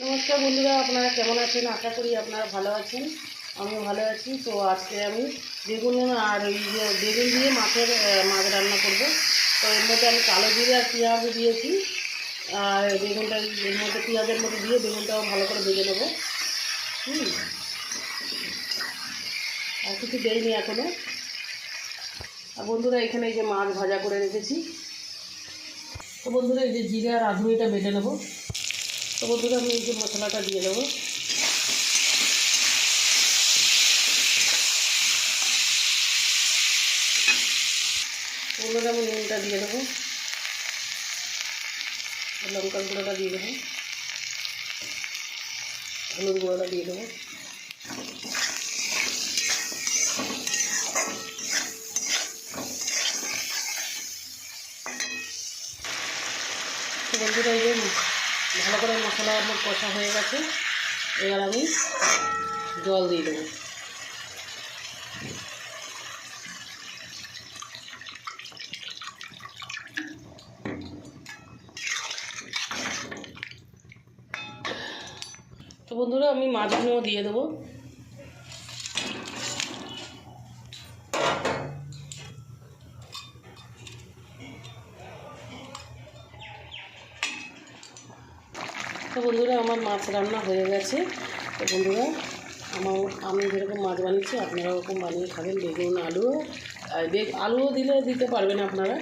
নমস্কার বন্ধুরা, আপনারা কেমন আছেন? আশা করি আপনারা ভালো আছেন। আমিও ভালো আছি। তো আজকে আমি বেগুন আর ওই যে বেগুন দিয়ে মাছ রান্না করব। তো এর মধ্যে আমি কালো জিরে আর পেঁয়াজ দিয়েছি, আর বেগুনটা এর মধ্যে পেঁয়াজের মধ্যে দিয়ে বেগুনটাও ভালো করে ভেজে নেবো। আর কিছু দেয়নি এখনও। আর বন্ধুরা, এখানে এই যে মাছ ভাজা করে রেখেছি। তো বন্ধুরা, এই যে জিরে আর রাঁধুনিটা বেটে নেবো। তো বন্ধুরা, আমি এই যে মশলাটা দিয়ে দেবো। বন্ধুরা, আমি নুনটা দিয়ে দেবো, লঙ্কার গুঁড়োটা দিয়ে দেবো, হলুদ গুঁড়োটা দিয়ে দেবো। তো বন্ধুরা, এই যে ভালো করে মশলা আমার কষা হয়ে গেছে। এবার আমি জল দিয়ে দেবো। তো বন্ধুরা, আমি মাছগুলো দিয়ে দেবো। তো বন্ধুরা, আমার মাছ রান্না হয়ে গেছে। তো বন্ধুরা, আমি যেরকম মাছ বানিয়েছি আপনারা ওরকম বানিয়ে খাবেন। বেগুন, আলু, আলুও দিতে পারবেন আপনারা।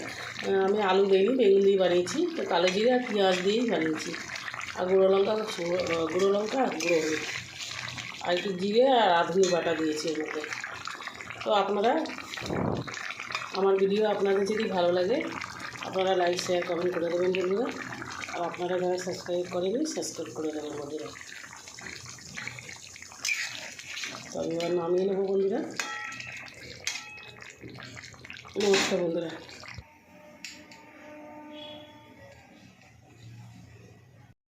আমি আলু দিইনি, বেগুন দিয়ে বানিয়েছি। তো কালো জিরে আর পেঁয়াজ দিয়েই বানিয়েছি। আর গুঁড়ো লঙ্কা আর গুঁড়ো হলুদ আর একটু জিরে আর রাঁধুনি বাটা দিয়েছি এর মধ্যে। তো আপনারা, আমার ভিডিও আপনাদের যদি ভালো লাগে আপনারা লাইক, শেয়ার, কমেন্ট করে দেবেন বন্ধুরা। আর আপনারা যারা সাবস্ক্রাইব করেনি সাবস্ক্রাইব করে দেবেন বন্ধুরা। তো আমি এবার নামিয়ে নেবো বন্ধুরা। নমস্কার বন্ধুরা।